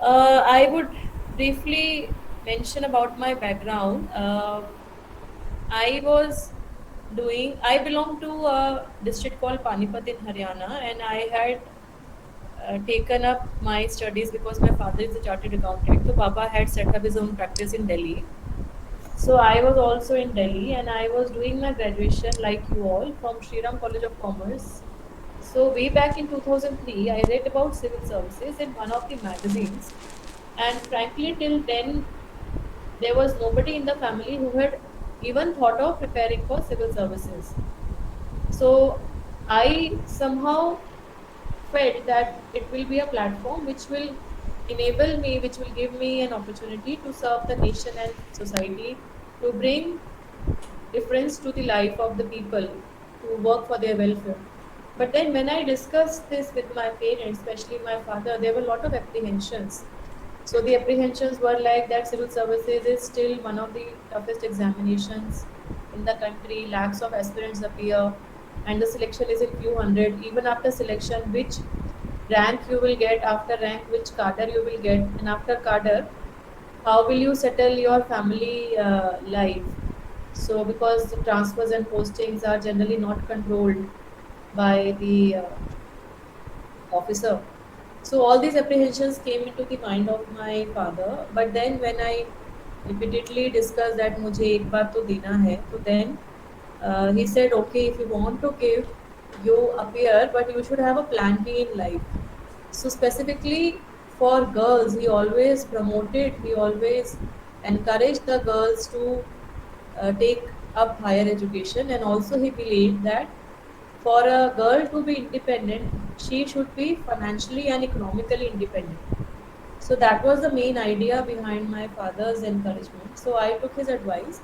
I would briefly mention about my background. I belong to a district called Panipat in Haryana, and I had taken up my studies because my father is a chartered accountant. So, Papa had set up his own practice in Delhi. So, I was also in Delhi, and I was doing my graduation, like you all, from Shriram College of Commerce. So, way back in 2003, I read about civil services in one of the magazines, and frankly, till then, there was nobody in the family who had even thought of preparing for civil services. So I somehow felt that it will be a platform which will enable me, which will give me an opportunity to serve the nation and society, to bring difference to the life of the people, to work for their welfare. But then when I discussed this with my parents, especially my father, there were a lot of apprehensions. So the apprehensions were like that civil services is still one of the toughest examinations in the country. Lakhs of aspirants appear, and the selection is in few hundred. Even after selection, which rank you will get, after rank, which cadre you will get, and after cadre, how will you settle your family life? So because the transfers and postings are generally not controlled by the officer. So all these apprehensions came into the mind of my father. But then when I repeatedly discussed that मुझे एक बार तो देना है, तो then he said, okay, if you want to give, you appear, but you should have a plan B in life. So specifically for girls, he always encouraged the girls to take up higher education, and also he believed that for a girl to be independent, she should be financially and economically independent. So that was the main idea behind my father's encouragement. So I took his advice.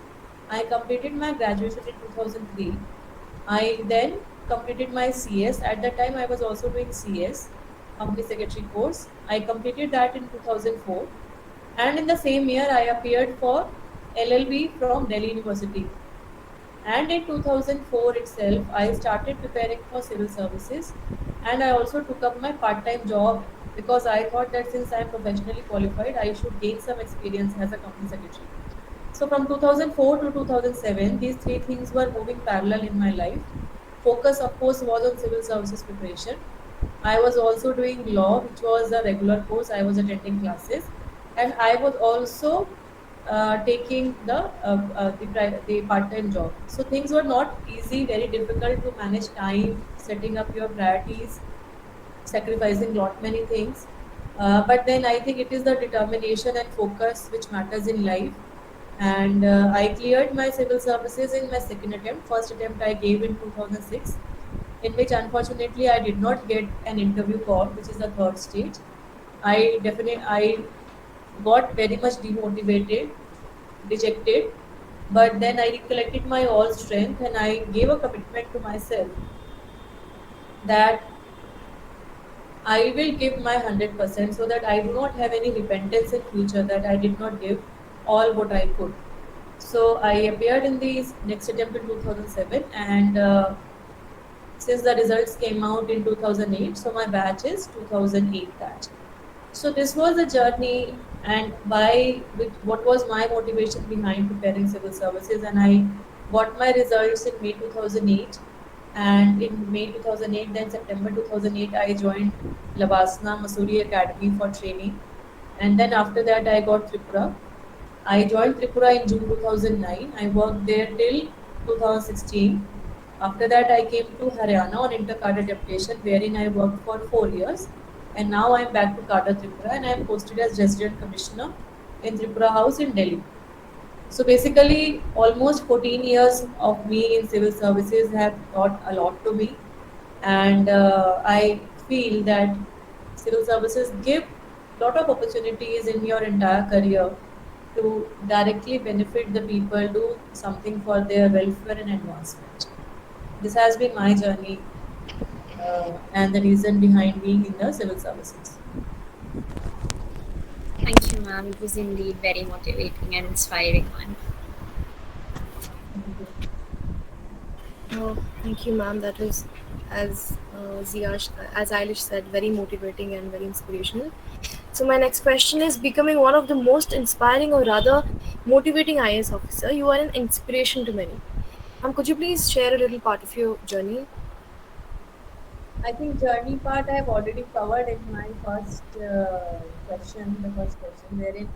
I completed my graduation in 2003. I then completed my CS. At that time, I was also doing CS, company secretary course. I completed that in 2004. And in the same year, I appeared for LLB from Delhi University. And in 2004 itself, I started preparing for civil services, and I also took up my part time job because I thought that since I am professionally qualified, I should gain some experience as a company secretary. So from 2004 to 2007, these three things were moving parallel in my life. Focus, of course, was on civil services preparation. I was also doing law, which was a regular course. I was attending classes, and I was also taking the part-time job. So things were not easy, very difficult to manage time, setting up your priorities, sacrificing lot many things. But then I think it is the determination and focus which matters in life. And I cleared my civil services in my second attempt. First attempt I gave in 2006, in which unfortunately I did not get an interview call, which is the third stage. I got very much demotivated, dejected, but then I recollected my all strength and I gave a commitment to myself that I will give my 100% so that I do not have any repentance in future that I did not give all what I could. So I appeared in the next attempt in 2007, and since the results came out in 2008, so my batch is 2008 batch. So this was a journey, and what was my motivation behind preparing civil services, and I got my results in May 2008, and in May 2008, then September 2008, I joined Lavasna Masuri Academy for training, and then after that I got Tripura. I joined Tripura in June 2009. I worked there till 2016. After that, I came to Haryana on inter-cadre deputation, wherein I worked for 4 years. And now I am back to Cadre Tripura, and I am posted as Resident Commissioner in Tripura House in Delhi. So basically, almost 14 years of me in civil services have taught a lot to me, and I feel that civil services give lot of opportunities in your entire career to directly benefit the people, do something for their welfare and advancement. This has been my journey and the reason behind being in the civil services. Thank you, ma'am. It was indeed very motivating and inspiring one. Thank you, ma'am. That was, as as Eilish said, very motivating and very inspirational. So my next question is, becoming one of the most inspiring or rather motivating IAS officer, you are an inspiration to many. Could you please share a little part of your journey? I think journey part I have already covered in my first question, the first question, wherein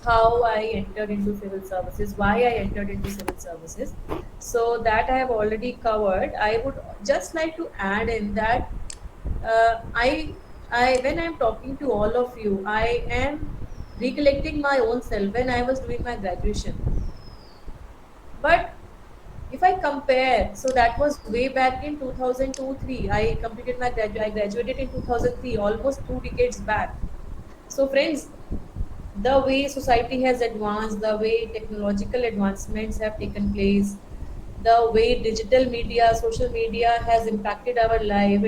how I entered into civil services, why I entered into civil services. So that I have already covered. I would just like to add in that when I'm talking to all of you, I am recollecting my own self when I was doing my graduation. But if I compare, so that was way back in 2002-3. I completed my I graduated in 2003, almost 2 decades back. So, friends, the way society has advanced, the way technological advancements have taken place, the way digital media, social media has impacted our life.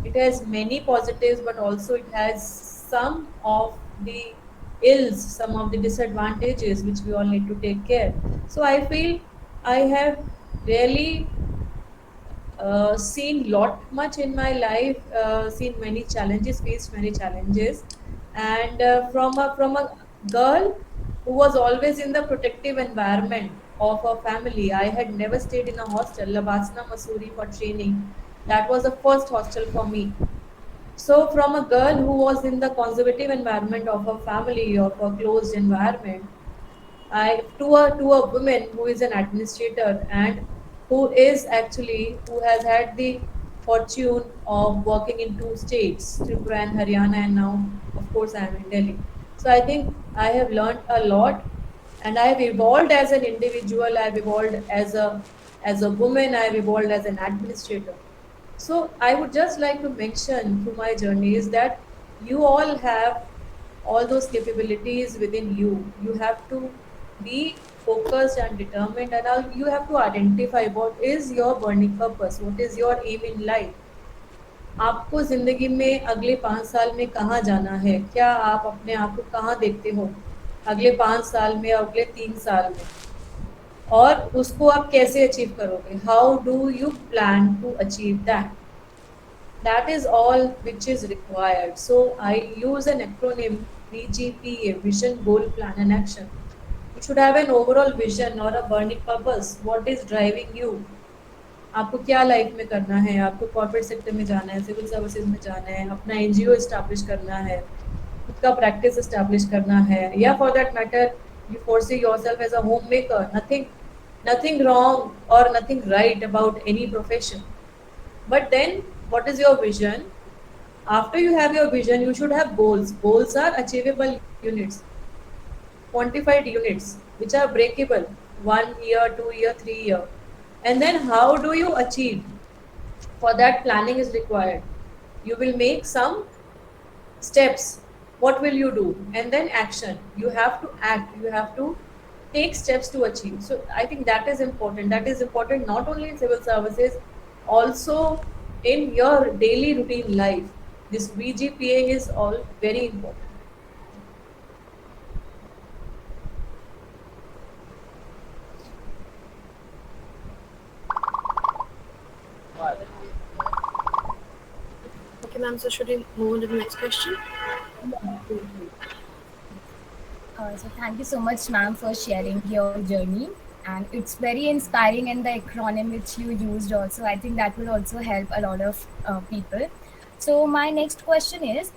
It has many positives, but also it has some of the ills, some of the disadvantages which we all need to take care. So I feel I have really seen lot much in my life, seen many challenges, faced many challenges, and from a girl who was always in the protective environment of her family. I had never stayed in a hostel, Labasna, Missouri, for training. That was the first hostel for me. So, from a girl who was in the conservative environment of her family, of a closed environment, I to a woman who is an administrator and who has had the fortune of working in two states, Tripura and Haryana, and now of course I am in Delhi. So I think I have learned a lot, and I have evolved as an individual. I have evolved as a woman. I have evolved as an administrator. So I would just like to mention through my journey is that you all have all those capabilities within you. You have to be focused and determined, and you have to identify what is your burning purpose, what is your aim in life. आपको जिंदगी में अगले 5 साल में कहाँ जाना है, क्या आप अपने आप को कहाँ देखते हो अगले 5 साल में, अगले 3 साल में, और उसको आप कैसे अचीव करोगे, how do you plan to achieve that. That is all which is required. So I use an acronym VGPA, Vision, Goal, Plan and Action. You should have an overall vision or a burning purpose. What is driving you? आपको क्या life में करना है, आपको corporate sector में जाना है, civil services में जाना है, अपना एनजीओ एस्टैब्लिश करना है, खुद का प्रैक्टिस एस्टैब्लिश करना है, या for that matter you foresee yourself as a home maker. Nothing wrong और nothing right about any profession. But then, what is your vision? After you have your vision, you should have goals. Goals are achievable units, quantified units, which are breakable 1 year, 2 year, 3 year. And then, how do you achieve? For that, planning is required. You will make some steps. What will you do? And then action. You have to act. You have to take steps to achieve. So I think that is important. That is important not only in civil services, also in your daily routine life. This VGPA is all very important. Okay, ma'am. So should we move on to the next question? So thank you so much, ma'am, for sharing your journey. And it's very inspiring, and the acronym which you used also, I think that will also help a lot of people. So my next question is,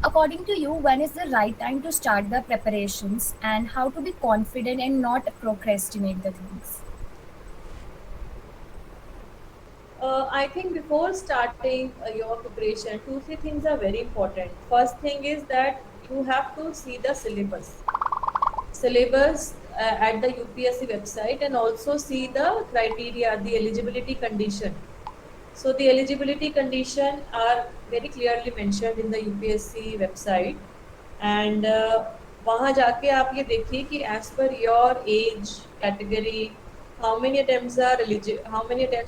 according to you, when is the right time to start the preparations, and how to be confident and not procrastinate the things? I think before starting your preparation, two, three things are very important. First thing is that you have to see the syllabus at the UPSC website, and also see the criteria, the eligibility condition. So the eligibility condition are very clearly mentioned in the UPSC website, and वहाँ जाके आप ये देखिए कि as per your age category, how many attempts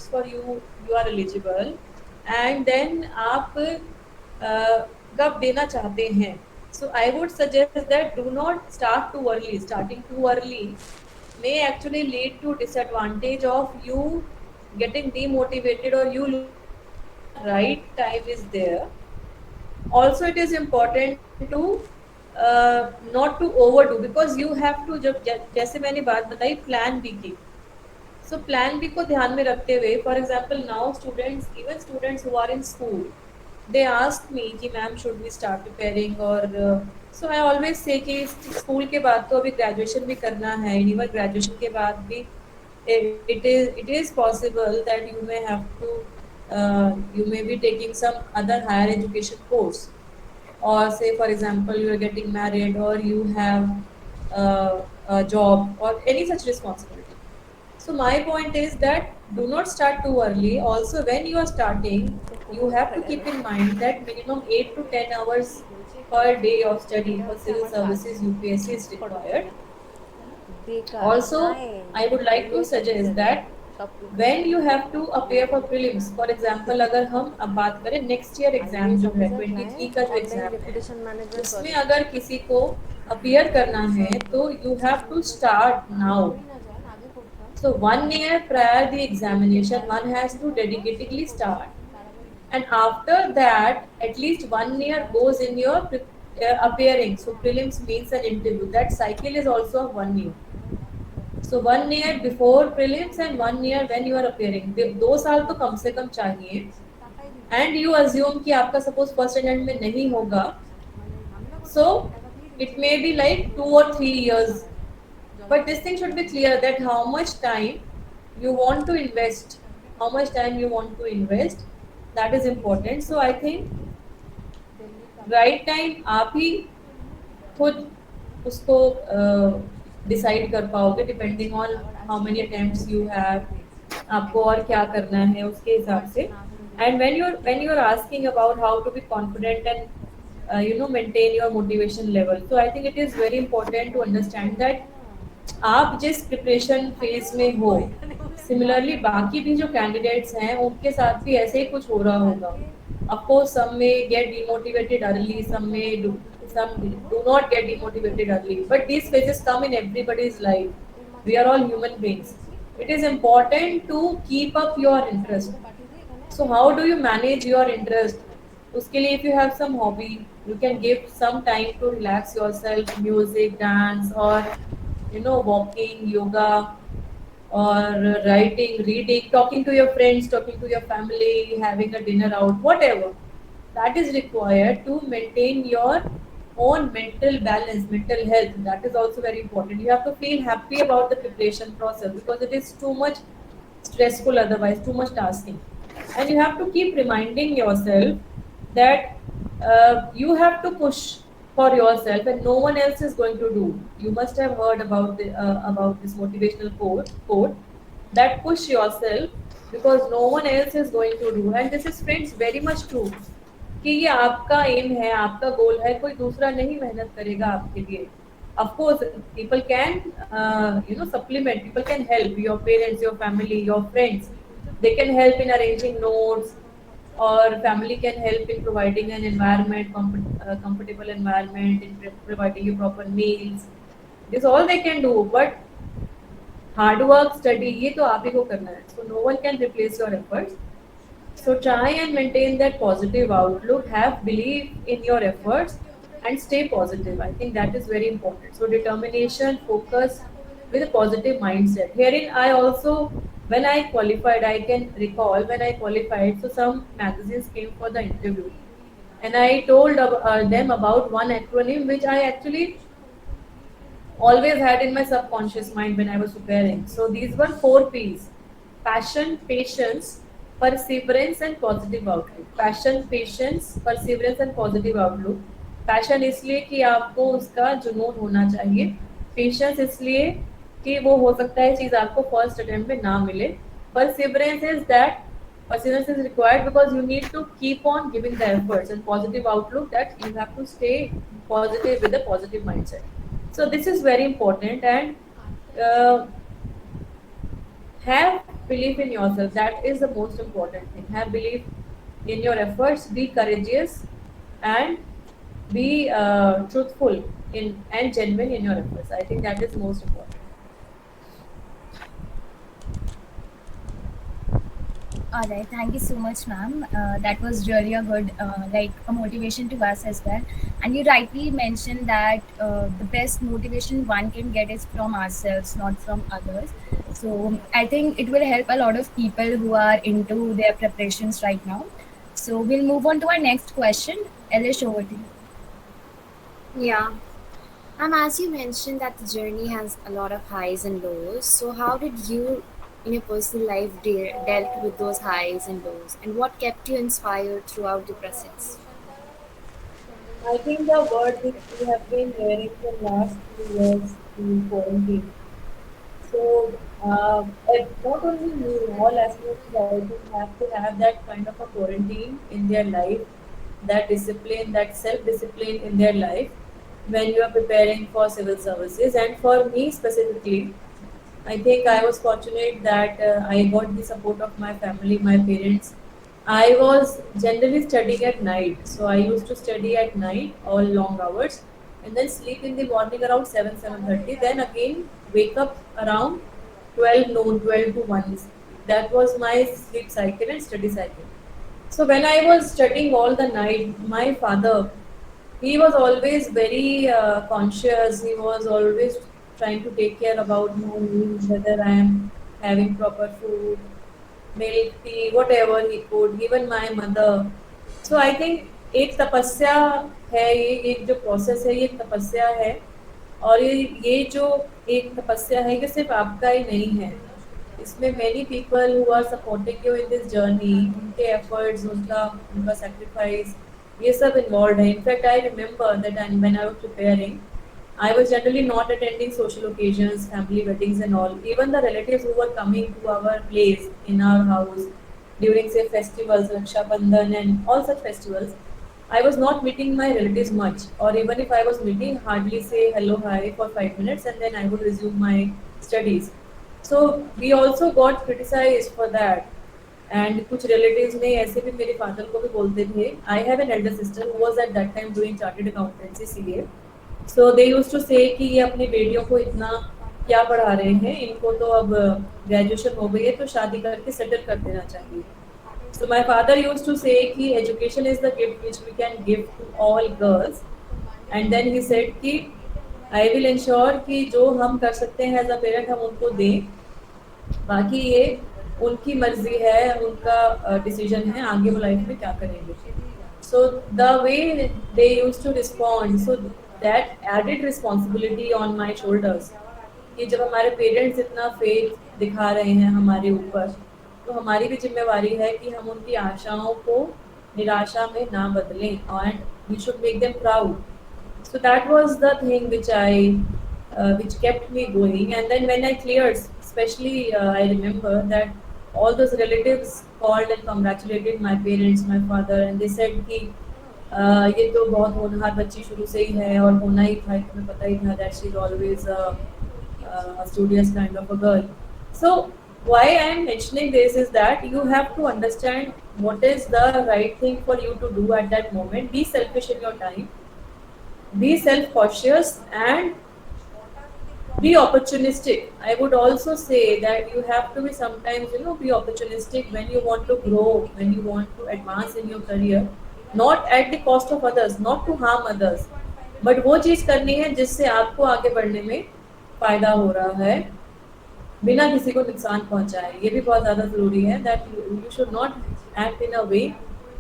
for you are eligible, and then आप कब देना चाहते हैं. So I would suggest that do not start too early. Starting too early may actually lead to disadvantage of you getting demotivated or you losing hope when the right time is there. Also, it is important to not to overdo, because you have to, जब जैसे मैंने बात बताई plan B की, so plan B को ध्यान में रखते हुए, for example now students, even students who are in school, they ask me कि ma'am should we start preparing, और सो आई ऑलवेज से कि स्कूल के बाद तो अभी ग्रेजुएशन भी करना है, इवन ग्रेजुएशन के बाद भी it is possible that you may have to you may be taking some other higher education course, or say for example you are getting married, or you have a job or any such responsibility. So my point is that do not start too early. Also, when you are starting, you have to keep in mind that minimum 8 to 10 hours per day of study for civil services UPSC is required. Also, I would like to suggest that when you have to appear for prelims, for example, अगर हम अब बात करें next year exam जो है 23 का जो exam है, उसमें अगर किसी को appear करना है तो you have to start now. So 1 year prior the examination, one has to dedicatedly start, and after that, at least 1 year goes in your appearing. So prelims means an interview. That cycle is also 1 year. So 1 year before prelims and 1 year when you are appearing. 2 साल तो कम से कम चाहिए. And you assume कि आपका suppose first attempt में नहीं होगा. So it may be like 2 or 3 years. But this thing should be clear that how much time you want to invest. How much time you want to invest. That is important. So I think right time आप ही खुद उसको decide कर पाओगे, depending on how many attempts you have, आपको और क्या करना है उसके हिसाब से. And when you are asking about how to be confident and maintain your motivation level, तो I think it is very important to understand that आप जिस प्रिपरेशन फेज में हो, सिमिलरली बाकी भी जो कैंडिडेट्स हैं उनके साथ भी ऐसे ही कुछ हो रहा होगा. Of course, some may get demotivated early, some do not get demotivated early. But these phases come in everybody's life. We are all human beings. It is important to keep up your interest. So how do you manage your interest? उसके लिए if you have some hobby, you can give some time to relax yourself, music, dance, or walking, yoga, or writing, reading, talking to your friends, talking to your family, having a dinner out, whatever. That is required to maintain your own mental balance, mental health. That is also very important. You have to feel happy about the preparation process, because it is too much stressful otherwise, too much tasking. And you have to keep reminding yourself that you have to push for yourself and no one else is going to do. You must have heard about this motivational quote that push yourself because no one else is going to do. And this is, friends, very much true कि ये आपका M है, आपका गोल है, कोई दूसरा नहीं मेहनत करेगा आपके लिए. Of course, people can supplement, people can help, your parents, your family, your friends. They can help in arranging notes, or family can help in providing an environment, comfortable environment, in providing you proper meals. This all they can do, but hard work, study, ये तो आप ही को करना है. So no one can replace your efforts. So try and maintain that positive outlook, have belief in your efforts, and stay positive. I think that is very important. So determination, focus with a positive mindset. Herein I also, when I qualified, I can recall when I qualified, so some magazines came for the interview. And I told them about one acronym which I actually always had in my subconscious mind when I was preparing. So these were 4 P's: passion, patience, perseverance and positive outlook. Passion, patience, perseverance and positive outlook. Passion इसलिए कि आपको उसका जुनून होना चाहिए. Patience इसलिए कि वो हो सकता है चीज़ आपको फर्स्ट अटेम्प्ट में ना मिले. Perseverance is that perseverance is required because you need to keep on giving the efforts, and positive outlook that you have to stay positive with a positive mindset. So this is very important, and have belief in yourself. That is the most important thing. Have belief in your efforts, be courageous, and be truthful and genuine in your efforts. I think that is most important. All right, thank you so much, ma'am. That was really a good, like, a motivation to us as well. And you rightly mentioned that the best motivation one can get is from ourselves, not from others. So I think it will help a lot of people who are into their preparations right now. So we'll move on to our next question. Elish, over to you. Yeah. As you mentioned that the journey has a lot of highs and lows, so how did you in your personal life dealt with those highs and lows, and what kept you inspired throughout the process? I think the word which we have been hearing for last 2 years is quarantine. So, not only me, all aspirants I think have to have that kind of a quarantine in their life, that discipline, that self-discipline in their life when you are preparing for civil services. And for me specifically, I think I was fortunate that I got the support of my family, my parents. I was generally studying at night, so I used to study at night all long hours, and then sleep in the morning around 7:30. Then again wake up around 12 noon, 12 to 1. That was my sleep cycle and study cycle. So when I was studying all the night, my father, he was always very conscious. He was always trying to take care about my needs, whether I am having proper food, milk, tea, whatever he could. Even my mother. So I think एक तपस्या है ये एक जो process है ये एक तपस्या है और ये जो एक तपस्या है ये सिर्फ आपका ही नहीं है इसमें many people who are supporting you in this journey उनके efforts उनका उनका sacrifice ये सब involved है in fact I remember that when I was preparing I was generally not attending social occasions, family weddings and all. Even the relatives who were coming to our place in our house during say festivals, Raksha Bandhan and all such festivals, I was not meeting my relatives much. Or even if I was meeting, hardly say hello, hi for 5 minutes and then I would resume my studies. So we also got criticized for that. And कुछ relatives ने ऐसे भी मेरे father को भी बोलते थे I have an elder sister who was at that time doing chartered accountancy CA so they used to say कि ये अपनी बेटियों को इतना क्या पढ़ा रहे हैं इनको तो अब ग्रेजुएशन हो गई है तो शादी करके सेटल कर देना चाहिए so my father used to say कि education is the gift which we can give to all girls and then he said कि आई विल इंश्योर कि जो हम कर सकते हैं एज अ पेरेंट हम उनको दें बाकी ये उनकी मर्जी है उनका डिसीजन है आगे वो लाइफ में क्या करेंगे so the way they use to respond so that added responsibility on my shoulders कि जब हमारे पेरेंट्स इतना फेथ दिखा रहे हैं हमारे ऊपर तो हमारी भी जिम्मेवारी है कि हम उनकी आशाओं को निराशा में ना बदलें and we should make them proud so that was the thing which kept me going and then when I cleared especially I remember that all those relatives called and congratulated my parents my father and they said कि ये तो बहुत होनहार बच्ची शुरू से ही है और होना ही था तुम्हें पता ही था that she's always a studious kind of a girl so why I am mentioning this is that you have to understand what is the right thing for you to do at that moment be selfish in your time be self-cautious and be opportunistic I would also say that you have to be sometimes be opportunistic when you want to grow when you want to advance in your career not at the cost of others not to harm others but वो चीज़ करनी है जिससे आपको आगे बढ़ने में फायदा हो रहा है बिना किसी को नुकसान पहुंचाए ये भी बहुत ज़्यादा ज़रूरी है that you should not act in a way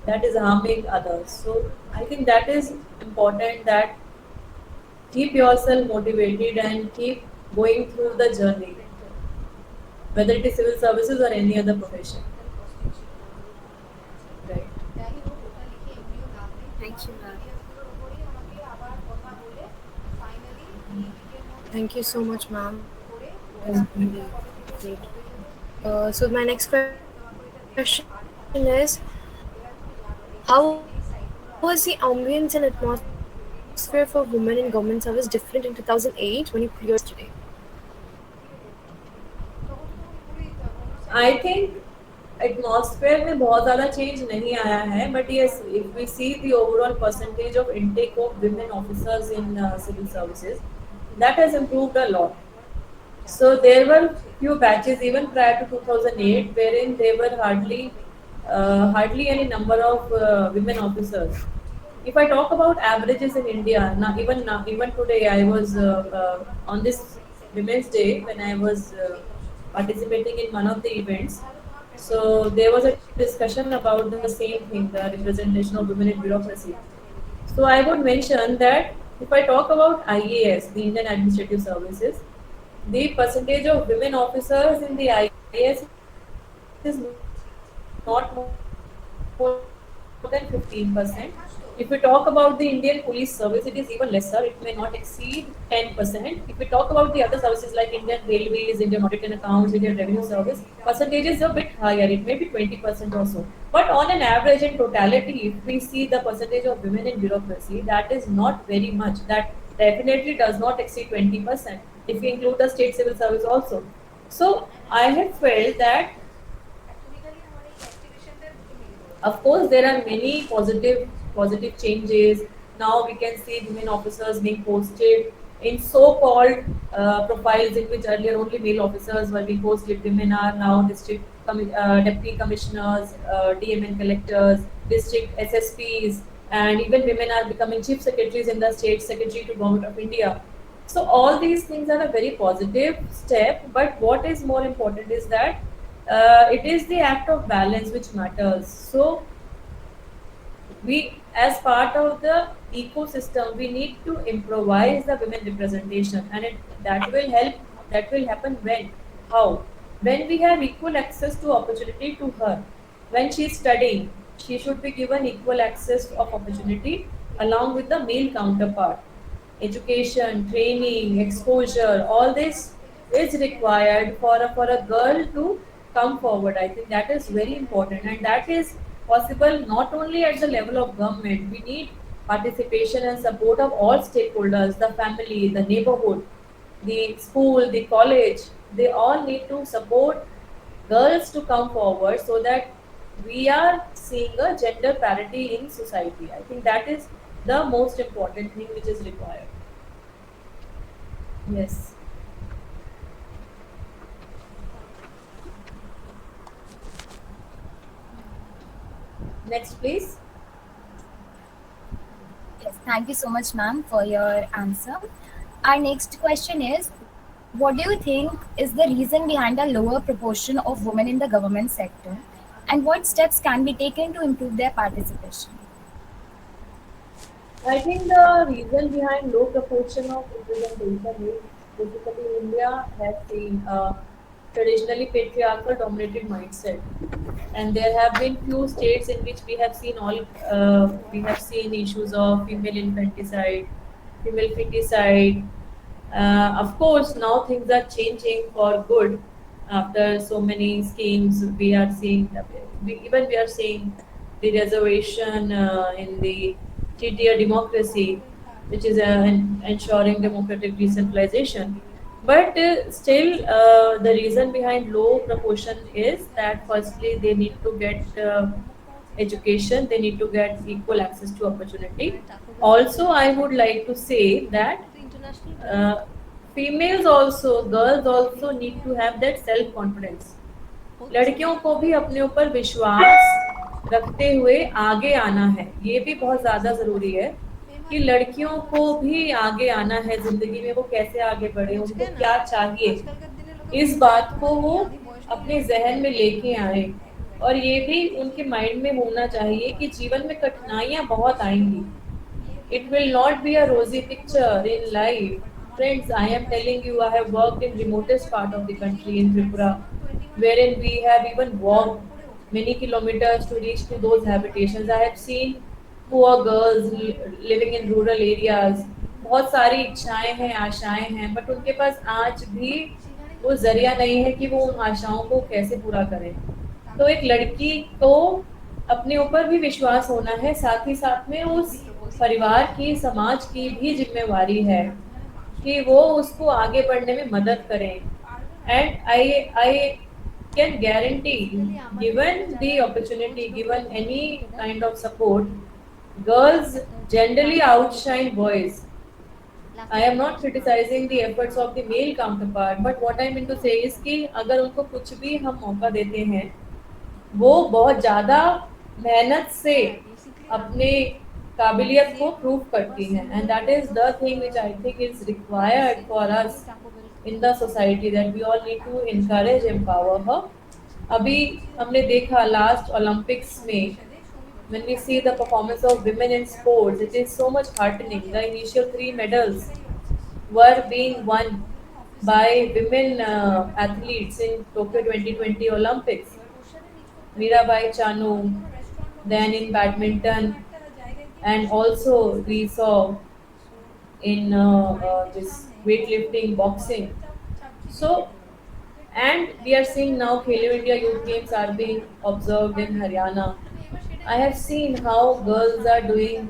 that is harming others so I think that is important that keep yourself motivated and keep going through the journey, whether it is civil services or any other profession. Right. Thank you, ma'am. Thank you so much, ma'am. That was really great. So my next question is, how was the ambience and atmosphere for women in government service different in 2008 when you cleared today? I think atmosphere में बहुत ज़्यादा change नहीं आया है, but yes, if we see the overall percentage of intake of women officers in civil services, that has improved a lot. So there were few batches even prior to 2008 wherein there were hardly any number of women officers. If I talk about averages in India, now, even today, I was on this Women's Day when I was participating in one of the events. So there was a discussion about the same thing, the representation of women in bureaucracy. So I would mention that if I talk about IAS, the Indian Administrative Services, the percentage of women officers in the IAS is not more than 15%. If we talk about the Indian Police Service, it is even lesser. It may not exceed 10%. If we talk about the other services like Indian Railways, Indian Audit and Accounts, Indian Revenue Service, percentages are a bit higher. It may be 20% or so. But on an average in totality, if we see the percentage of women in bureaucracy, that is not very much. That definitely does not exceed 20% if we include the state civil service also. So I have felt that of course there are many positive changes. Now we can see women officers being posted in so-called profiles in which earlier only male officers were being posted. Women are now deputy commissioners, DMN collectors, district SSPs, and even women are becoming chief secretaries in the state secretary to government of India. So all these things are a very positive step, but what is more important is that it is the act of balance which matters. So we, as part of the ecosystem, we need to improvise the women representation, and that will help. That will happen when, how, when we have equal access to opportunity to her. When she is studying, she should be given equal access of opportunity along with the male counterpart. Education, training, exposure, all this is required for a girl to come forward. I think that is very important, and that is possible not only at the level of government. We need participation and support of all stakeholders, the family, the neighborhood, the school, the college. They all need to support girls to come forward so that we are seeing a gender parity in society. I think that is the most important thing which is required. Yes. Next, please. Yes, thank you so much, ma'am, for your answer. Our next question is, what do you think is the reason behind a lower proportion of women in the government sector, and what steps can be taken to improve their participation? I think the reason behind low proportion of representation is basically India has seen a traditionally patriarchal dominated mindset, and there have been few states in which we have seen issues of female infanticide, female feticide. Of course, now things are changing for good. After so many schemes, we are seeing we are seeing the reservation in the TTR democracy, which is ensuring democratic decentralization. But still, the reason behind low proportion is that firstly they need to get education, they need to get equal access to opportunity. Also, I would like to say that uh, females also, girls also need to have that self confidence. लड़कियों को भी अपने ऊपर विश्वास रखते हुए आगे आना है, ये भी बहुत ज़्यादा ज़रूरी है कि लड़कियों को भी आगे आना है ज़िंदगी में। वो कैसे आगे बढ़े, उनको क्या चाहिए, इस बात को वो अपने जहन में लेके आए। और ये भी उनके माइंड में होना चाहिए कि जीवन में कठिनाइयाँ बहुत आएंगी। It will not be a rosy picture in life. Friends, I am telling you, I have worked in remotest part of the country in Tripura, wherein we have even walked many kilometers to reach to those habitations. I have seen poor girls living in rural areas. बहुत सारी इच्छाएं हैं, आशाएं हैं, but उनके पास आज भी वो जरिया नहीं है कि वो उन आशाओं को कैसे पूरा करें। तो एक लड़की को अपने ऊपर भी विश्वास होना है, साथ ही साथ में उस परिवार की, समाज की भी जिम्मेवारी है कि वो उसको आगे बढ़ने में मदद करें। And I can guarantee, given the opportunity, given any kind of support, girls generally outshine boys. I am not criticizing the efforts of the male counterpart, but what I mean to say is कि अगर उनको कुछ भी हम मौका देते हैं, वो बहुत ज़्यादा मेहनत से अपने काबिलियत को प्रूव करती हैं, and that is the thing which I think is required for us in the society, that we all need to encourage empower her. अभी हमने देखा लास्ट ओलंपिक्स में, when we see the performance of women in sports, it is so much heartening. The initial three medals were being won by women athletes in Tokyo 2020 Olympics. Mirabai Chanu, then in badminton, and also we saw in this weightlifting, boxing. So, and we are seeing now Khelo India Youth Games are being observed in Haryana. I have seen how girls are doing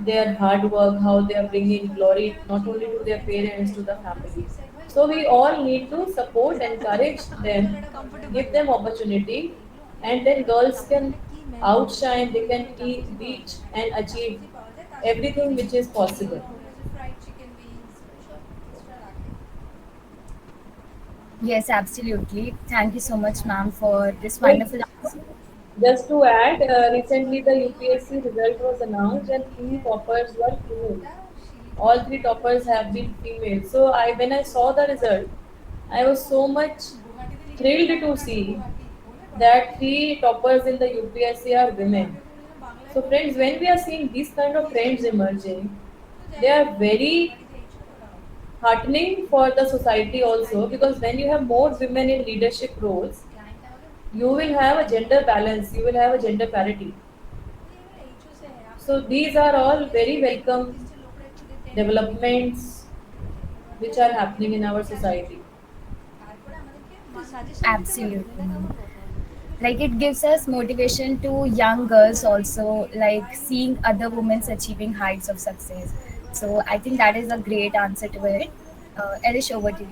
their hard work, how they are bringing glory not only to their parents, to the family. So we all need to support, encourage them, give them opportunity, and then girls can outshine, they can reach and achieve everything which is possible. Yes, absolutely. Thank you so much, ma'am, for this Wait, wonderful answer. just to add, recently the UPSC result was announced and three toppers were female. All three toppers have been female. So when I saw the result, I was so much thrilled to see that three toppers in the UPSC are women. So friends, when we are seeing these kind of trends emerging, they are very heartening for the society also, because when you have more women in leadership roles, you will have a gender balance, you will have a gender parity. So these are all very welcome developments which are happening in our society. Absolutely, ma'am. Like it gives us motivation to young girls also, like seeing other women achieving heights of success. So I think that is a great answer to it. Elish, over to you.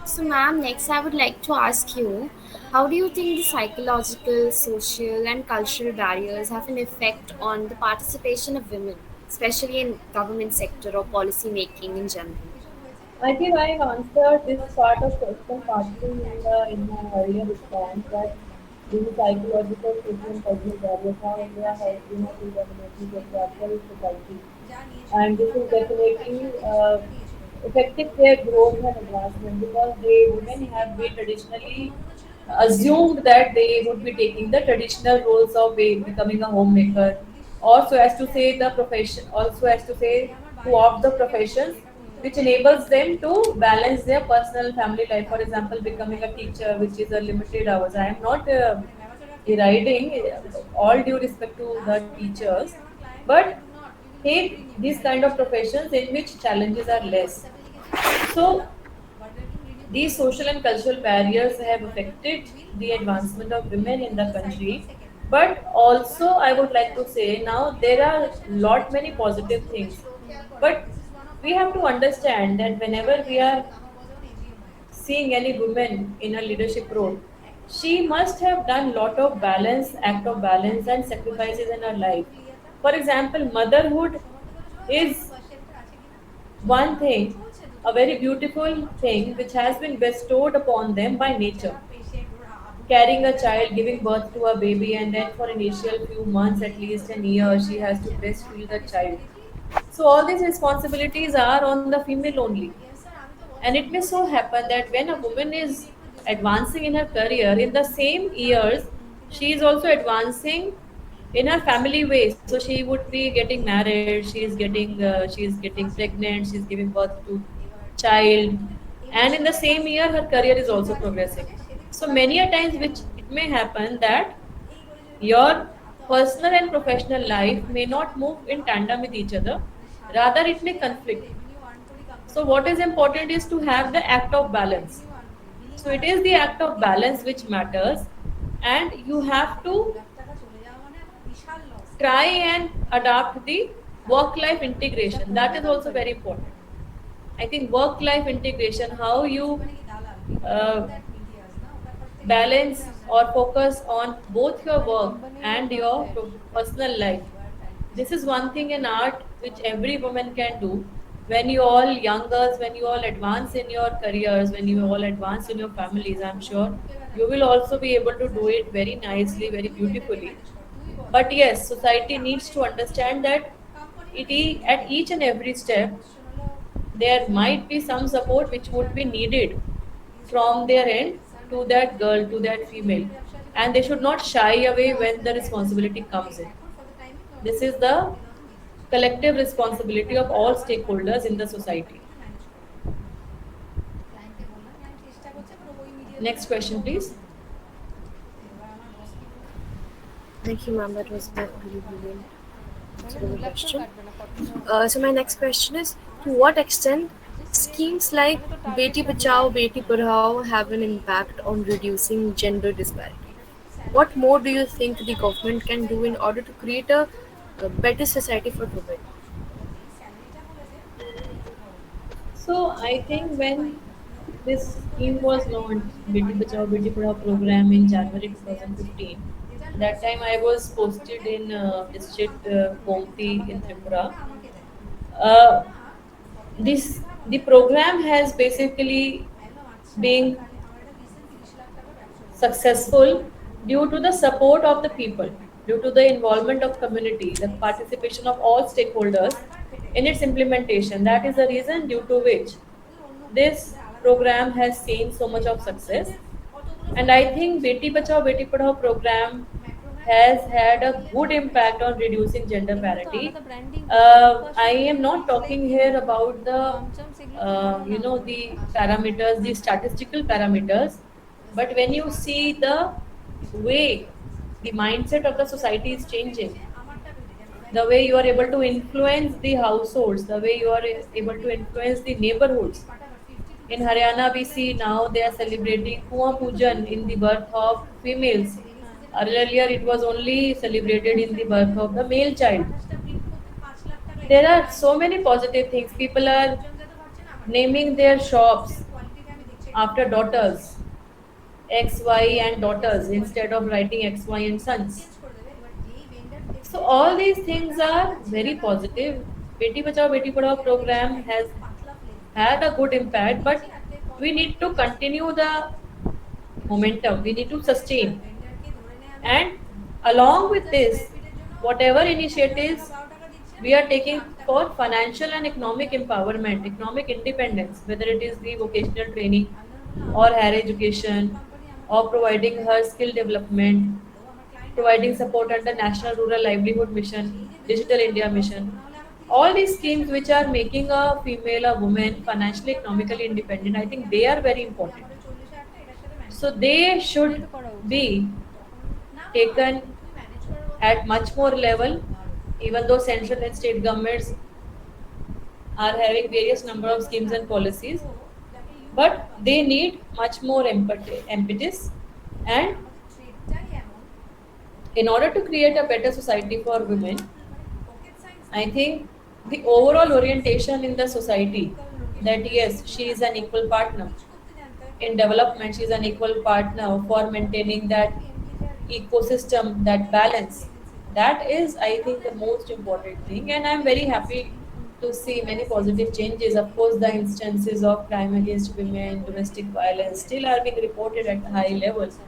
So, ma'am, next I would like to ask you, how do you think the psychological, social, and cultural barriers have an effect on the participation of women, especially in government sector or policy making in general? I think I answered this part of question partly in my earlier response, that the psychological, social and cultural barriers, how India has been a predominantly patriarchal society, and this is definitely affecting their growth and advancement, because they women have been traditionally assumed that they would be taking the traditional roles of becoming a homemaker, or so as to say the profession, also as to say to opt the professions which enables them to balance their personal and family life. For example, becoming a teacher, which is a limited hours. I am not deriding, all due respect to the teachers, but take these kind of professions in which challenges are less. So these social and cultural barriers have affected the advancement of women in the country. But also, I would like to say now there are lot many positive things. But we have to understand that whenever we are seeing any woman in a leadership role, she must have done lot of balance, act of balance, and sacrifices in her life. For example, motherhood is one thing, a very beautiful thing which has been bestowed upon them by nature. Carrying a child, giving birth to a baby, and then for initial few months, at least an year, she has to breastfeed the child. So all these responsibilities are on the female only. And it may so happen that when a woman is advancing in her career, in the same years, she is also advancing in her family way. So she would be getting married, she is getting pregnant, she is giving birth to child, and in the same year her career is also progressing. So many a times which it may happen that your personal and professional life may not move in tandem with each other, rather it may conflict. So what is important is to have the act of balance. So it is the act of balance which matters, and you have to try and adapt the work life integration. That is also very important. I think work life integration, how you uh, balance or focus on both your work and your personal life. This is one thing in art which every woman can do. When you all young girls, when you all advance in your careers, when you all advance in your families, I'm sure you will also be able to do it very nicely, very beautifully. But yes, society needs to understand that at each and every step there might be some support which would be needed from their end to that girl, to that female, and they should not shy away when the responsibility comes in. This is the collective responsibility of all stakeholders in the society. Next question, please. Thank you, ma'am. That was a really brilliant answerable question. So my next question is: to what extent schemes like Beti Bachao, Beti Padhao have an impact on reducing gender disparity? What more do you think the government can do in order to create a better society for women? So I think when this scheme was launched, Beti Bachao Beti Padhao program in January 2015, that time I was posted in district Gomti in Tripura. Uh, this the program has basically been successful due to the support of the people, due to the involvement of community, the participation of all stakeholders in its implementation. That is the reason due to which this program has seen so much of success. And I think Beti Bachao Beti Padhao program has had a good impact on reducing gender parity. I am not talking here about the the parameters, the statistical parameters, but when you see the way the mindset of the society is changing, the way you are able to influence the households, the way you are able to influence the neighborhoods. In Haryana, we see now they are celebrating Kuan Pujan in the birth of females. Earlier, it was only celebrated in the birth of the male child. There are so many positive things. People are naming their shops after daughters, X, Y, and daughters instead of writing X, Y, and sons. So all these things are very positive. Beti Bachao Beti Padhao program has had a good impact, but we need to continue the momentum. We need to sustain. And along with this, whatever initiatives we are taking for financial and economic empowerment, economic independence, whether it is the vocational training or higher education or providing her skill development, providing support under National Rural Livelihood Mission, Digital India Mission. All these schemes which are making a female, a woman financially, economically independent, I think they are very important. So they should be taken at much more level, even though central and state governments are having various number of schemes and policies, but they need much more impetus. And in order to create a better society for women, I think the overall orientation in the society that yes, she is an equal partner in development, she is an equal partner for maintaining that ecosystem, that balance. That is, I think, the most important thing, and I'm very happy to see many positive changes. Of course, the instances of crime against women, domestic violence still are being reported at high levels.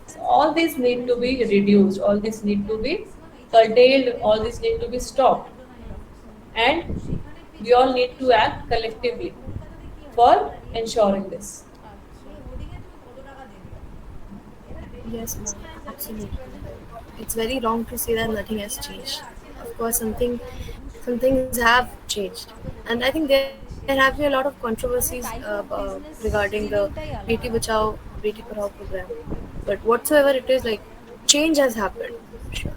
So all these need to be reduced, all these need to be curtailed, all these need to be stopped, and we all need to act collectively for ensuring this. Yes, ma'am. Absolutely. It's very wrong to say that nothing has changed. Of course, some things have changed, and I think there have been a lot of controversies regarding the Beti Bachao, Beti Padhao program. But whatsoever it is, like change has happened. Sure.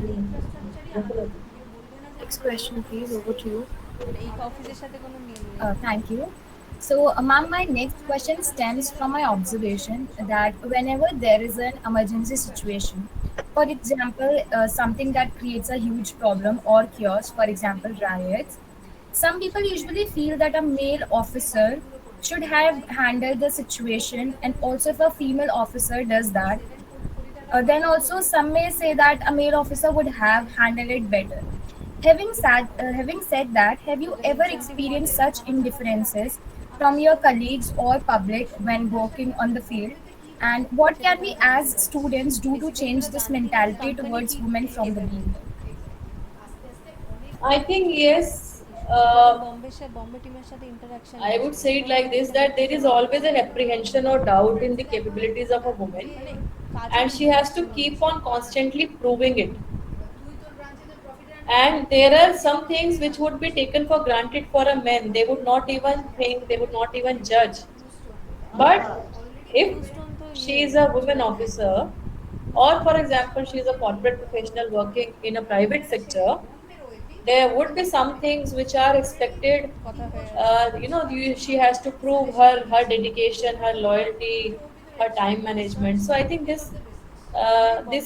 Mm, definitely. Next question, please. Over to you. Thank you. So, ma'am, my next question stems from my observation that whenever there is an emergency situation, for example, something that creates a huge problem or chaos, for example, riots, some people usually feel that a male officer should have handled the situation, and also if a female officer does that, then also some may say that a male officer would have handled it better. Having said that, have you ever experienced such indifferences from your colleagues or public when working on the field? And what can we as students do to change this mentality towards women from the beginning? I think yes. I would say it like this, that there is always an apprehension or doubt in the capabilities of a woman, and she has to keep on constantly proving it. And there are some things which would be taken for granted for a man. They would not even think, they would not even judge. But if she is a woman officer, or for example, she is a corporate professional working in a private sector, there would be some things which are expected. She has to prove her dedication, her loyalty, her time management. So I think this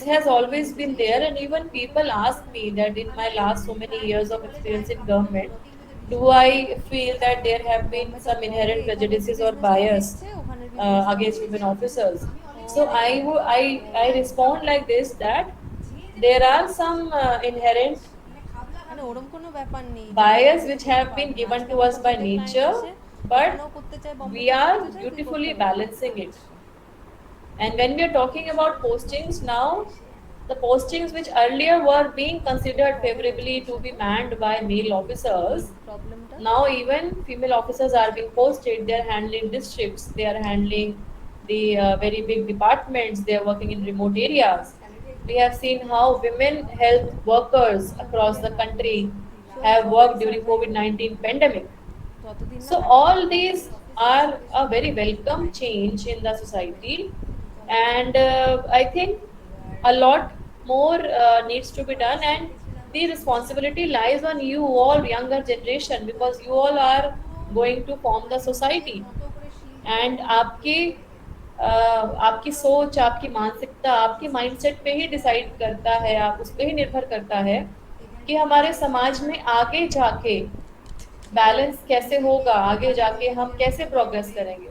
has always been there, and even people ask me that in my last so many years of experience in government, do I feel that there have been some inherent prejudices or bias against women officers? So I respond like this, that there are some inherent bias which have been given to us by nature, but we are beautifully balancing it. And when we are talking about postings now, the postings which earlier were being considered favorably to be manned by male officers, now even female officers are being posted. They are handling districts, they are handling the very big departments, they are working in remote areas. We have seen how women health workers across the country have worked during COVID-19 pandemic. So all these are a very welcome change in the society, and I think a lot more needs to be done, and the responsibility lies on you all younger generation, because you all are going to form the society. And आपकी सोच, आपकी मानसिकता, आपकी mindset पे ही decide करता है, आप उस पे ही निर्भर करता है कि हमारे समाज में आगे जाके बैलेंस कैसे होगा, आगे जाके हम कैसे प्रोग्रेस करेंगे.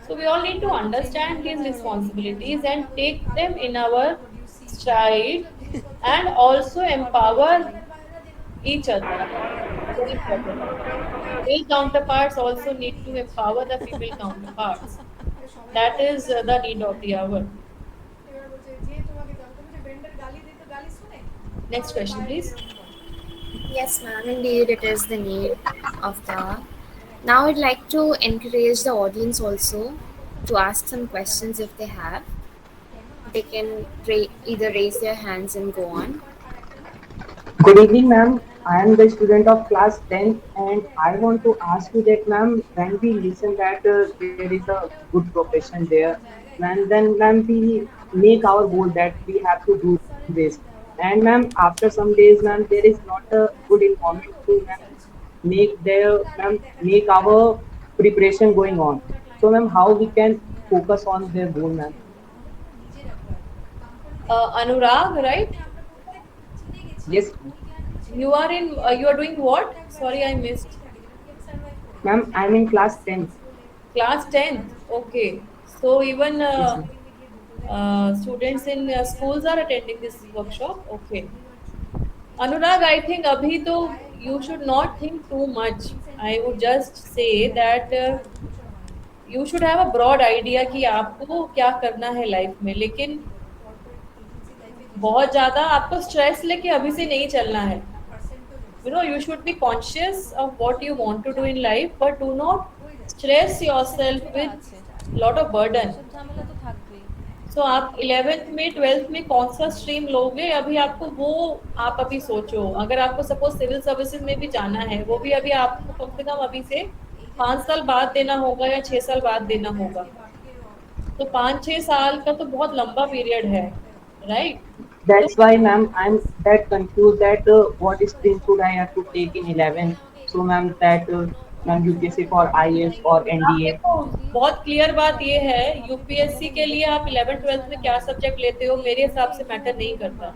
So we all need to understand these responsibilities and take them in our stride, and also empower each other. Very important. Male counterparts also need to empower the female counterparts. That is the need of the hour. Next question, please. Yes, ma'am, indeed, it is the need of the hour. Now, I'd like to encourage the audience also to ask some questions if they have. They can either raise their hands and go on. Good evening, ma'am. I am the student of class 10th, and I want to ask you that, ma'am, when we listen that there is a good profession there, then, ma'am, we make our goal that we have to do this. And, ma'am, after some days, ma'am, there is not a good environment to, ma'am, make our preparation going on. So, ma'am, how we can focus on their goal, ma'am? Anurag, right? Yes, You are in. You are doing what? Sorry, I missed. ma'am, I'm in class 10th. Class 10th. Okay. So even Yes, ma'am. students in schools are attending this workshop. Okay. Anurag, I think abhi to you should not think too much. I would just say that you should have a broad idea कि आपको क्या करना है life में, लेकिन बहुत ज़्यादा आपको स्ट्रेस लेके अभी से नहीं चलना है. You should be conscious of what you want to do in life, but do not stress yourself with lot of burden. So आप 11th में 12th में कौन सा स्ट्रीम लोगे, अभी आपको वो आप अभी सोचो. अगर आपको सपोज सिविल सर्विसेज में भी जाना है, वो भी अभी आपको कम से कम अभी से 5 साल बाद देना होगा या 6 साल बाद देना होगा. तो 5-6 साल का तो बहुत लंबा पीरियड है, right? That's why, ma'am, I'm that confused that what stream should I have to take in 11th. So, ma'am, that ma'am, UPSC for IS or आप NDA. देखो, बहुत क्लियर बात ये है, यूपीएससी के लिए आप 11th-12th में क्या सब्जेक्ट लेते हो मेरे हिसाब से मैटर नहीं करता.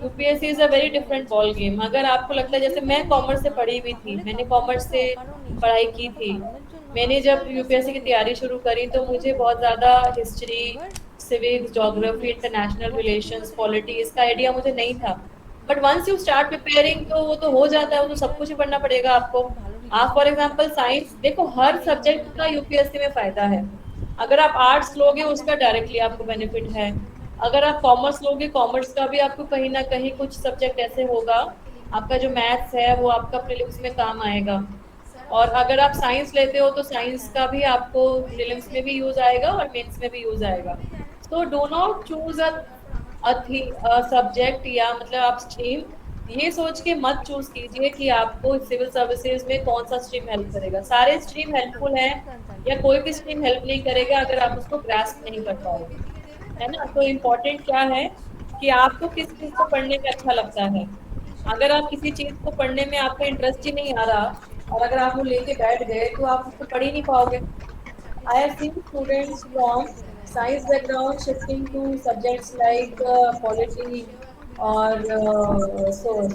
UPSC is a very different ball game. अगर आपको लगता है, जैसे मैं कॉमर्स से पढ़ी हुई थी, मैंने कॉमर्स से पढ़ाई की थी, मैंने जब यूपीएससी की तैयारी शुरू करी तो मुझे बहुत ज़्यादा history, civics, geography, international relations, polity इसका आइडिया मुझे नहीं था। But once you start preparing तो वो तो हो जाता है, वो तो सब कुछ ही पढ़ना पड़ेगा आपको। आप फॉर एग्जांपल साइंस देखो, हर सब्जेक्ट का यूपीएससी में फायदा है। अगर आप आर्ट्स लोगे उसका डायरेक्टली आपको बेनिफिट है। अगर आप कॉमर्स लोगे, कॉमर्स का भी आपको कहीं ना कहीं कुछ सब्जेक्ट ऐसे होगा, आपका जो मैथ्स है वो आपका प्रीलिम्स में काम आएगा। और अगर आप साइंस लेते हो तो साइंस का भी आपको प्रीलिम्स में भी यूज आएगा और मेंस में भी यूज आएगा। So do not choose a subject या मतलब आप स्ट्रीम ये सोच के मत चूज कीजिए कि आपको सिविल सर्विसेज में कौन सा स्ट्रीम हेल्प करेगा। सारे स्ट्रीम हेल्पफुल हैं या कोई भी स्ट्रीम हेल्प नहीं करेगा अगर आप उसको ग्रास्प नहीं कर पाओगे, है ना। तो इम्पोर्टेंट क्या है कि आपको किस चीज को पढ़ने में अच्छा लगता है। अगर आप किसी चीज को पढ़ने में आपका इंटरेस्ट ही नहीं आ रहा और अगर आप वो लेके बैठ गए तो आप उसको पढ़ ही नहीं पाओगे। I have seen students from science background shifting to subjects like polity or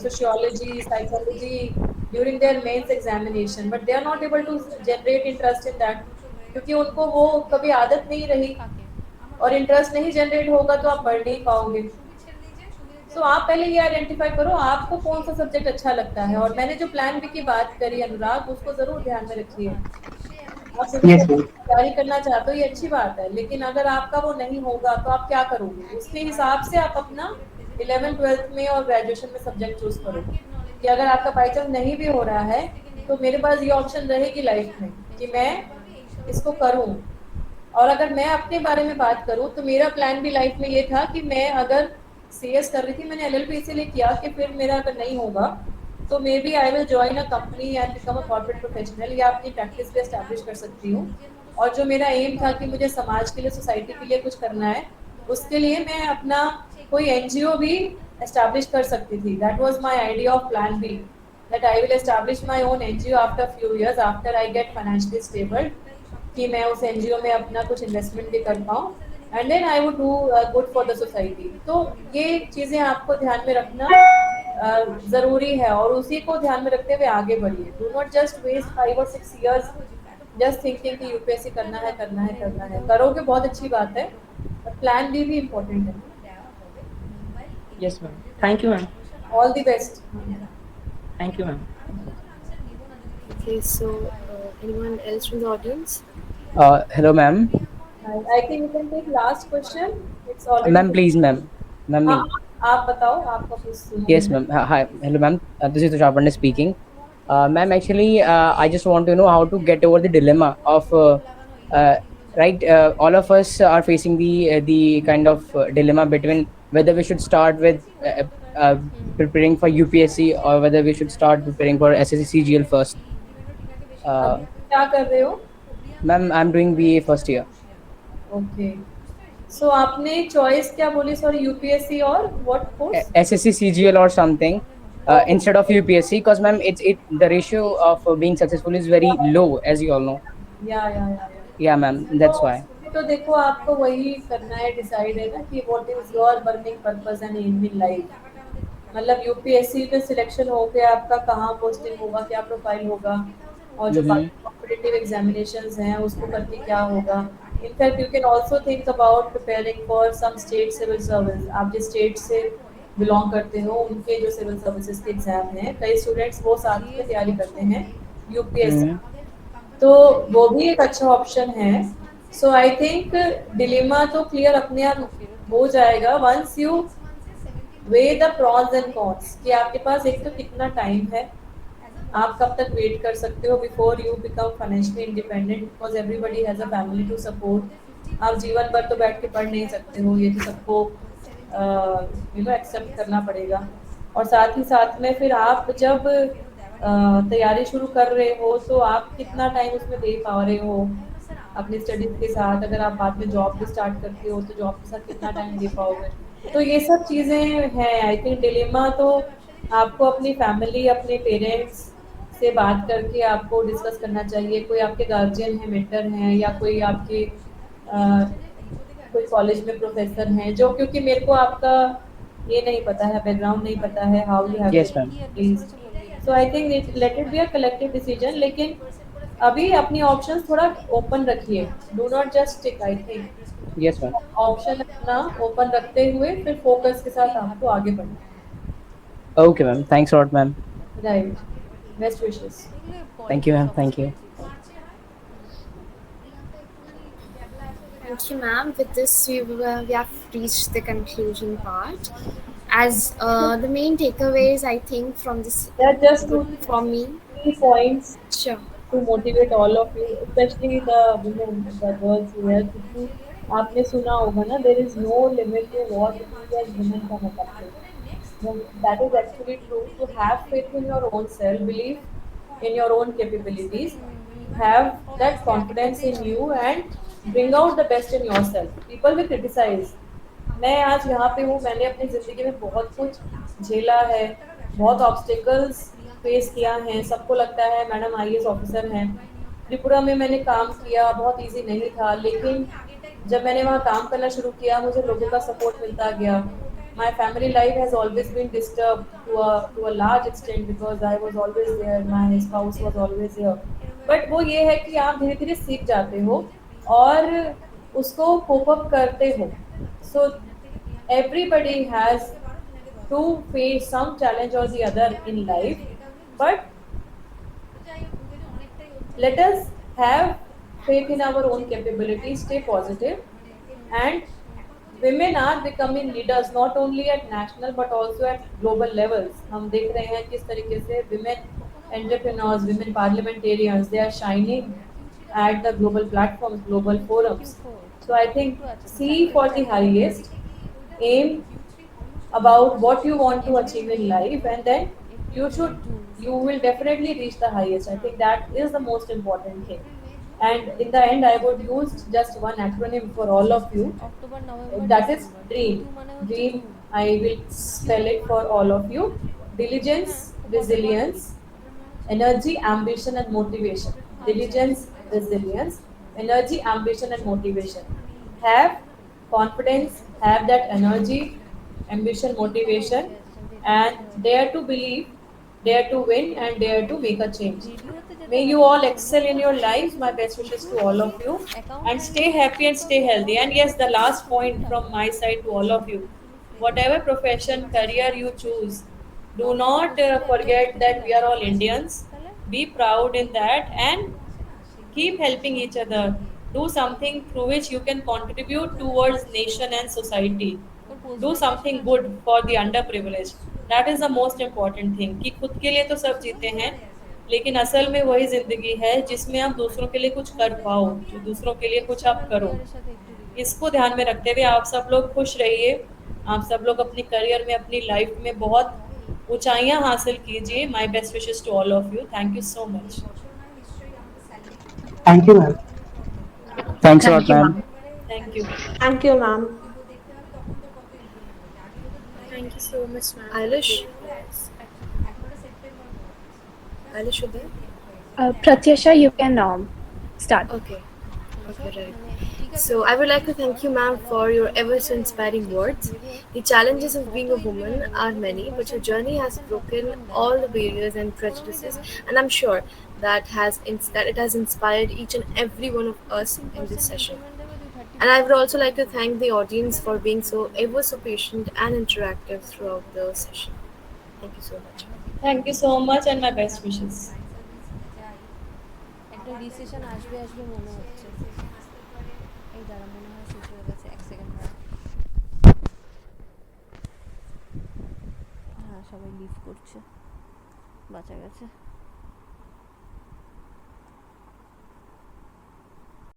sociology, psychology during their mains examination, but they are not able to generate interest in that क्योंकि उनको वो कभी आदत नहीं रही और इंटरेस्ट नहीं जनरेट होगा तो आप पढ़ नहीं पाओगे। सो आप पहले ये आइडेंटिफाई करो आपको कौन सा सब्जेक्ट अच्छा लगता है। और मैंने जो प्लान बी की बात करी अनुराग, उसको जरूर ध्यान में रखिए। आप सिविल Yes, सर्विस ma'am. की तैयारी करना चाहते हो ये अच्छी बात है, लेकिन अगर आपका वो नहीं होगा तो आप क्या करोगे, उसके हिसाब से आप अपना 11th 12th में और ग्रेजुएशन में सब्जेक्ट चूज करो। कि अगर आपका बाई चांस नहीं भी हो रहा है तो मेरे पास ये ऑप्शन रहेगी लाइफ में कि मैं इसको करूँ। और अगर मैं अपने बारे में बात करूँ तो मेरा प्लान भी लाइफ में ये था कि मैं अगर सीएस कर रही थी, मैंने एलएलबी इसीलिए किया कि फिर मेरा अगर नहीं होगा तो maybe I will join a company and become a corporate professional या अपनी प्रैक्टिस भी एस्टैब्लिश कर सकती हूँ। और जो मेरा एम था कि मुझे समाज के लिए, सोसाइटी के लिए कुछ करना है, उसके लिए मैं अपना कोई एनजीओ भी एस्टैब्लिश कर सकती थी। That was my idea of plan B, that I will establish my own NGO after few years after I get financially stable, कि मैं उस एनजीओ में अपना कुछ इन्वेस्टमेंट भी कर पाऊँ and then I would do good for the society. तो ये चीज़ें आपको ध्यान में रखना ज़रूरी है और उसी को ध्यान में रखते हुए आगे बढ़िए। डू नॉट जस्ट वेस्ट 5 और 6 years जस्ट थिंकिंग कि यूपीएससी करना है करना है करना है। करोगे बहुत अच्छी बात है, पर प्लान बी भी इम्पोर्टेंट है। Yes, ma'am. Thank you, ma'am. All the best. Thank you, ma'am. Okay, so anyone else from the audience? Hello, ma'am. I think you can take last question, it's Ma'am, already. please, ma'am. Ma'am, हाँ, me. आप बताओ आपका कुछ सुनना Yes, है। ma'am. Hi. Hello, ma'am. This is Tushar Pandey speaking. Ma'am, actually, I just want to know how to get over the dilemma of, uh, right? All of us are facing the kind of dilemma between whether we should start with preparing for UPSC or whether we should start preparing for SSC CGL first. अभी Uh, क्या कर रहे हो? Ma'am, I'm doing BA first year. Okay. So आपने choice क्या बोली, sorry, UPSC और what course? SSC CGL or something instead of UPSC, because ma'am it the ratio of being successful is very low, as you all know. या Yeah, ma'am, that's why. तो देखो आपको वही करना है, डिसाइड है ना कि what is your burning purpose and aim in life. मतलब यूपीएससी में सिलेक्शन हो गया, आपका कहाँ पोस्टिंग होगा, क्या प्रोफाइल होगा, और जो Mm-hmm. बाकी कॉम्पिटिटिव एग्जामिनेशंस हैं उसको करके क्या होगा। In fact you can also think about preparing for some state civil service. आप जिस स्टेट से बिलोंग करते हो उनके जो सिविल सर्विसेज के एग्जाम हैं, कई स्टूडेंट्स वो साथ में तैयारी करते हैं यूपीएससी, Mm-hmm. तो वो भी एक अच्छा ऑप्शन है। सो आई थिंक डिलेमा तो क्लियर अपने आप हो जाएगा once you weigh the pros and cons, कि आपके पास एक तो कितना टाइम है, आप कब तक वेट कर सकते हो before you become financially independent, because everybody has a family to support. आप जीवन भर तो बैठ के पढ़ नहीं सकते हो, ये तो सबको एक्सेप्ट करना पड़ेगा। और साथ ही साथ में फिर आप जब तैयारी शुरू कर रहे हो तो आप कितना टाइम उसमें दे पा रहे हो अपनी स्टडीज के साथ। अगर आप बाद में जॉब भी स्टार्ट करते हो तो जॉब के साथ कितना टाइम दे पाओगे। तो ये सब चीज़ें हैं। आई थिंक डिलेमा तो आपको अपनी फैमिली, अपने पेरेंट्स से बात करके आपको डिस्कस करना चाहिए। कोई आपके गार्जियन है, मेंटर हैं, या कोई आपके कोई कॉलेज में प्रोफेसर हैं जो, क्योंकि मेरे को आपका ये नहीं पता है, बैकग्राउंड नहीं पता है, how you have Yes, ma'am. Please. So I think let it be a collective decision. लेकिन अभी अपनी ऑप्शंस थोड़ा ओपन रखिए, do not just tick, I think Yes, ma'am. Option अपना ओपन रखते हुए फिर फोकस के साथ आपको आगे बढ़ना Okay, ma'am. Thanks a lot, ma'am. है, right, best wishes. Thank you, ma'am. Thank you. Thank you, ma'am. With this, we have reached the conclusion part. As the main takeaways, I think, from this There are just would two for me. three points Sure. to motivate all of you, especially the women, the girls here, क्योंकि आपने सुना होगा ना, there is no limit to what we as women can accomplish. Then that is actually true. To have faith in your own self, belief in your own capabilities, have that confidence in you and bring out the best in yourself. People will criticize. मैं आज यहाँ पे हूँ, मैंने अपनी ज़िंदगी में बहुत कुछ झेला है, बहुत ऑब्स्टिकल्स फेस किया है, सबको लगता है मैडम आईएएस ऑफिसर हैं। त्रिपुरा में मैंने काम किया, बहुत इजी नहीं था, लेकिन जब मैंने वहाँ काम करना शुरू किया मुझे लोगों का सपोर्ट मिलता गया। My family life has always been disturbed to a large extent because I was always there, my spouse was always here. But वो ये है कि आप धीरे धीरे सीख जाते हो और उसको कोप अप करते हो। So everybody has to face some challenge or the other in life, but let us have faith in our own capabilities, stay positive, and women are becoming leaders not only at national but also at global levels. हम देख रहे हैं किस तरीके से women entrepreneurs, women parliamentarians, they are shining at the global platforms, global forums. So I think see for the highest, aim about what you want to achieve in life, and then you will definitely reach the highest. I think that is the most important thing. And in the end I would use just one acronym for all of you, that is dream. Dream, I will spell it for all of you: diligence, resilience, energy, ambition, and motivation. Diligence, resilience, energy, ambition, and motivation. Have confidence, have that energy, ambition, motivation, and dare to believe, dare to win, and dare to make a change. May you all excel in your lives. My best wishes to all of you. And stay happy and stay healthy. And yes, the last point from my side to all of you: whatever profession, career you choose, do not forget that we are all Indians. Be proud in that and keep helping each other. Do something through which you can contribute towards nation and society. Do something good for the underprivileged. That is the most important thing. कि खुद के लिए तो सब जीते हैं, लेकिन असल में वही जिंदगी है जिसमें आप दूसरों के लिए कुछ कर पाओ, जो दूसरों के लिए कुछ आप करो। इसको ध्यान में रखते हुए आप सब लोग खुश रहिए, आप सब लोग अपनी करियर में, अपनी लाइफ में बहुत ऊंचाइयां हासिल कीजिए। My best wishes to all of you. Thank you so much. Thank you, ma'am. Thanks a lot, Thank you, ma'am. ma'am. Thank you. Thank you, ma'am. Thank you so much, ma'am, for Eilish? the replies. Eilish, you there? Pratyasha, you can start. Okay. Okay, right. So I would like to thank you, ma'am, for your ever so inspiring words. The challenges of being a woman are many, but your journey has broken all the barriers and prejudices, and I'm sure that it has inspired each and every one of us in this session. And I would also like to thank the audience for being so ever so patient and interactive throughout the session. Thank you so much. Thank you so much and my best wishes. একটা recession আসবে আসবে মনে হচ্ছে। এই দ্বারা মনে হয় শেষ হয়ে গেছে, এক সেকেন্ড দাঁড়া। হ্যাঁ, সবাই লিভ করছে, বাঁচা গেছে।